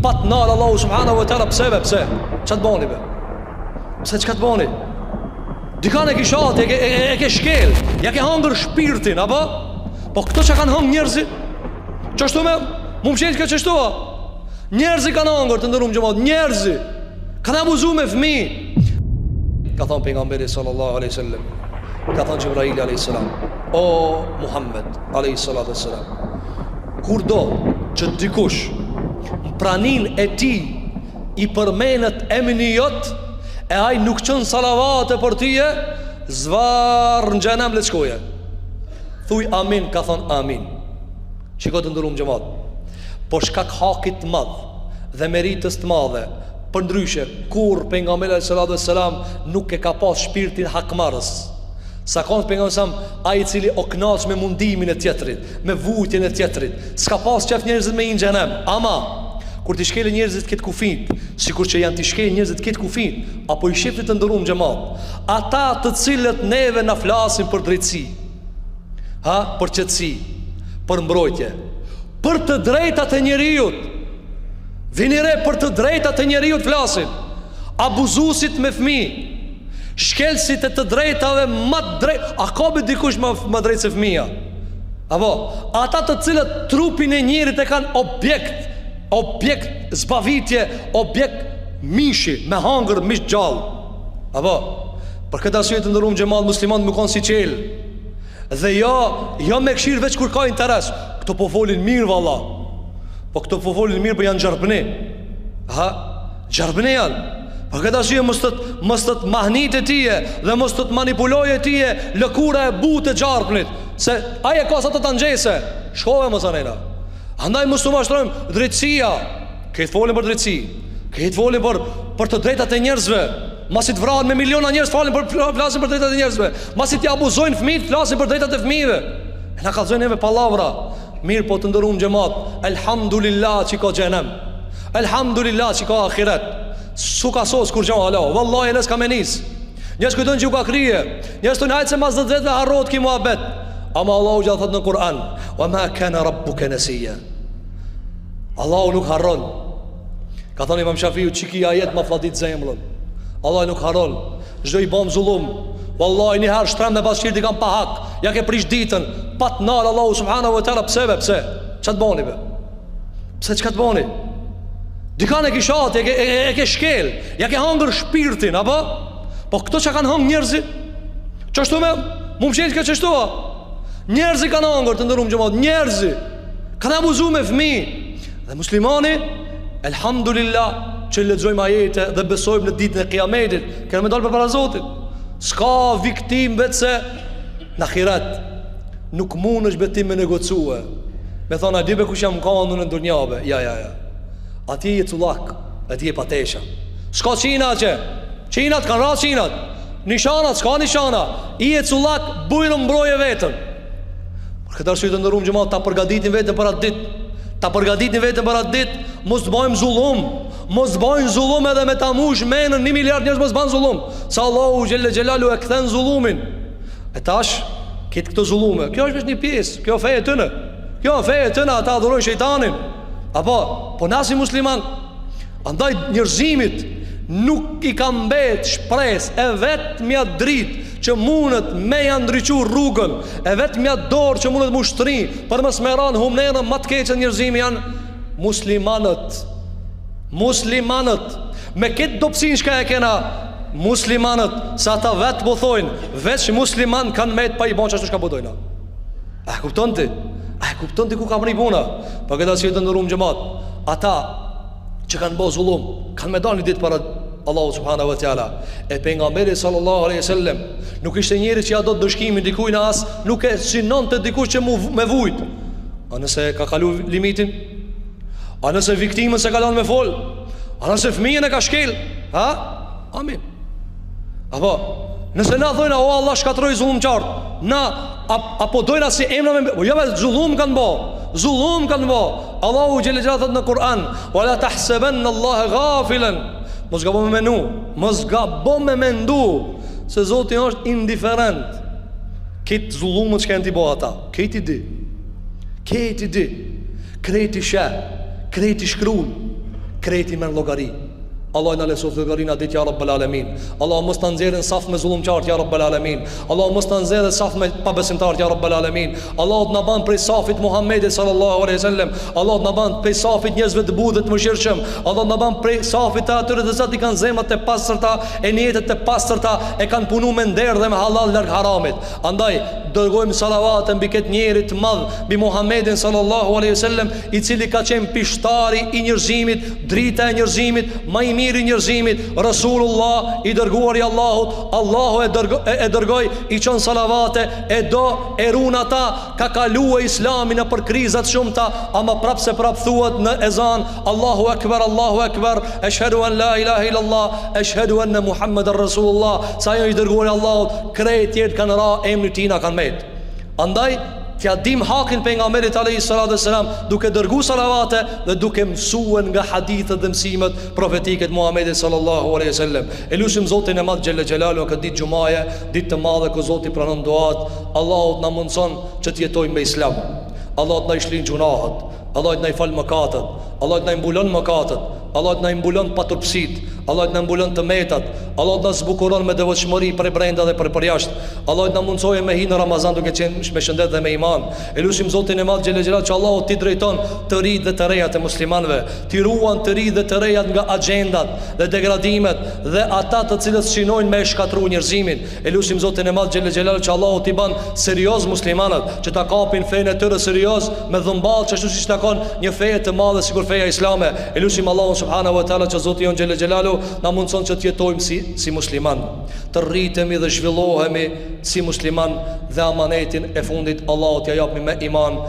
pat nal Allahu subhanahu wa taala. Pse? Ç'a të bani be? Pse çka të bani? Dikane ke shatë, e ke shkel, ja ke hangër shpirtin, apo? Po këto që kanë hangë njerëzit? Qështu me? Mu më qenë që qështu? Njerëzit kanë hangër të ndërum gjëmat, njerëzit kanë abuzu me fmi. Ka thonë pejgamberi sallallahu aleyhi sallam, ka thonë Gjibraili aleyhi sallam, o Muhammed aleyhi sallallahu aleyhi sallam, kur do që dikush në pranin e ti i përmenet emni jot, e aj nuk qënë salavate për tyje, zvarë në gjenem le të shkoje. Thuj amin, ka thonë amin. Shiko të ndërum gjëmat. Po shkak hakit të madh dhe meritës të madhe, për ndryshe, kur pejgamberi sallallahu alaihi wasallam nuk e ka pas shpirtin hakmarrës. Sa kanë pejgamberi sallallahu ai i cili o kënaq me mundimin e tjetrit, me vujtjen e tjetrit, s'ka pas qef njerëzit me në xhenem. Ama kur t'i shkelë njerëzit këtë kufit, sikur që janë t'i shkelë njerëzit këtë kufit, apo i shifrit të ndërum xhamat, ata të cilët neve na flasin për drejtësi, për qetësi, për mbrojtje, për të drejtat e njeriut. Vini re, për të drejtat e njeriut flasin. Abuzusit me fmi, shkelësit e të drejtave më drejt. A ka be dikush më drejt se fmija? Apo, ata të cilët trupin e njerit e kanë objekt zbavitje, objekt mishi, me hangër mish gjallë. Apo, për këtë arsye të ndërum xhamat musliman më konë si qelë. Dhe jo me këshirë veç kur ka interes. Këto po folin mirë valla. Po këto po folin mirë, për janë gjarpëni. Gjarpëni janë. Për këtë arsye mos të mahnit e tije dhe mos të manipuloj e tije lëkura e butë e gjarpënit, se aje ka sa të të ngjese. Shkove mos anena. Andaj mos të mashtrojmë drejtësia. Këtë folin për drejtësi, këtë folin për të drejtat e njerëzve. Masit vrahen me miliona njerëz, flasin për drejtat e njerëzve. Masit i abuzojnë fëmijët, flasin për drejtat e fëmijëve. E na kallzojnë neve pallavra. Mirë po të ndërum xhamat, elhamdulillah që ka xhenem, elhamdulillah që ka ahiret. Su ka sos kur gjao alo, wallahi nes ka menis. Njerëz kujtojnë që u ka krije, njerëz tonë hajtë se mas 10 vetëve harrot ki muhabet. Ama Allahu gjithë thot në Kur'an, wa ma kana rabbuka nasiya. Allahu nuk harron. Ka thënë Imam Shafiu, çiki ajet ma fladit zemrën. Allahu nuk harron. Çdo i bëm zullum, wallahi një herë shtrem me pasqirti kam pa hak, ja ke prish ditën, pat nal Allahu subhanahu wa taala. Pse? Ç'a të bani be? Pse çka të bani? Dikane ke shatë, e ke shkel, ja ke hangër shpirtin, apo? Po këto që kanë hangë njerëzit? Qështu me? Mu më qenë që qështu? Njerëzit kanë hangër të ndërum gjëmat, njerëzit kanë abuzu me fmi. Dhe muslimani, elhamdulillah, që lexojmë ajete dhe besojmë në ditën e kiametit, kërë me dalë për para Zotit. S'ka viktim vetë se në ahiret nuk mund është betim me negocue. Me thonë, a dibe kush jam kanë në ndurnjabe. Ja. Ati e cullak, ati e patesha. S'ka qina që qinat kanë ratë qinat, nishanat, s'ka nishana. I e cullak bujnë mbroje vetën. Për këtë arsye të ndërum gjëmat, ta përgaditin vetën për atë dit. Ta përgaditin vetën për atë dit. Mos të bajmë zullum. Mos të bajmë zullum edhe me ta mush menën 1 miliard njerëz mos banë zullum. Sa Allahu Gjelle Gjelalu e kthen zullumin. E tash, këtë këto zullume, kjo është një pjesë, kjo feje tëne. Kjo feje tëne, ata adhurojnë shejtanin. Apo, po nasi musliman, andaj njerëzimit nuk i ka mbet shpres e vetë mja dritë që mundet me janë ndryqu rrugën, e vetë mja dorë që mundet mushtri për më smeran humnerën më të keqën njerëzimi janë muslimanët. Muslimanët me këtë dopsin shka e kena muslimanët, sa ta vetë bëthojnë veç musliman kanë met pa i bon që ashtu shka bëdojna. A kupton ti? A kupton ti ku kam ripuna? Për këtë arsye të ndërum gjëmat, ata që kanë bo zullum kanë me dalë një ditë para Allahu subhanahu wa taala. E pejgamberi sallallahu alaihi wasallam nuk ishte njëri që ja do të dëshkimin dikujt as, nuk e synonte dikush që me vujt. A nëse ka kalu limitin? A nëse viktimën se ka lanë me fol? A nëse fëmijën e ka shkel? Amin. Apo nëse na thojna o Allah shkatroj zullumqart, na apo dojna si emna me jo vetë zullum kanë bo. Zullum kanë bo. Allahu Gjelle Gjelalu thot në Kur'an, wala tahsabanna Allaha ghafilan. Mos gabo me menu, mos gabo me mendu se Zoti është indiferent. Këtë zullumët që kanë t'i bo ata, këtë i di, kreti shë, kreti shkruan, kreti me në logari. Allah në lesof të gërina dit, ja Rabbel Alemin. Allah mos të nxjerrin saf me zullum qartë, ja Rabbel Alemin. Allah mos të nxjerrin saf me pabesimtartë, ja Rabbel Alemin. Allah të në banë prej safit Muhammedit sallallahu alaihi wasallam. Allah të në banë prej safit njerëzve të budhe të mëshirshëm. Allah të në banë prej safit të atyre të zati kanë zemrat të pastërta, e niyetet të pastërta, e kanë punu me nder dhe me halal larg haramit. Andaj dërgojmë salavat mbi këtë njeri të madh, mbi Muhammedin sallallahu alaihi wasallam, i cili ka qenë pishtari i njerëzimit, drita e njerëzimit, më i miri njerëzimit, Rasulullah, i dërguar i Allahut. Allahu e dërgoi, i çon salavate, e do e run ata, ka kaluar Islamin për krizat shumëta, ama prap se prap thuhet në ezan, Allahu Akbar, ashhadu an la ilaha illallah, ashhadu anna Muhammadar Rasulullah. Sa ajo i dërguar i Allahut, krejt tjerë kanë ra emrin tina kanë met. Andaj t'ja dim hakin pejgamberit alayhi salatu wassalam, duke dërgu salavate dhe duke mësuar nga hadithet dhe mësimet profetike të Muhamedit sallallahu alaihi wasallam. E lutim Zotin e Madh xhella xhelalu këtë ditë xumaje, ditë të madhe ku Zoti pranon duat. Allahu na mundson që të jetojmë me Islam. Allahu të na shlin gjunahet, Allahu të na fal mëkatet, Allahu të na mbulon mëkatet, Allahu të na mbulon paturpsit, Allahu të na mbulon të metat, Allahu të na zbukuron me devotshmëri për brenda dhe për jashtë. Allahu të na mundsojë me hinë Ramazan duke qenë me shëndet dhe me iman. E lutim Zotin e Madh xhelel xhelal që Allahu t'i drejton të rinjt dhe të rejat e muslimanëve, t'i ruan të rinjt dhe të rejat nga agjendat dhe degradimet dhe ata të cilët synojnë me shkatru njerëzimin. E lutim Zotin e Madh xhelel xhelal që Allahu t'i ban serioz muslimanët, që ta kapin fenë e tyre serioz me dhëmball, ashtu siç takon një fe të madhe sikur feja islame. E lutim Allahun subhanahu wa taala që Zoti jon xhelel xhelalu na mundson që të jetojmë si musliman, të rritemi dhe zhvillohemi si musliman, dhe amanetin e fundit Allahu t'ja japmi me iman.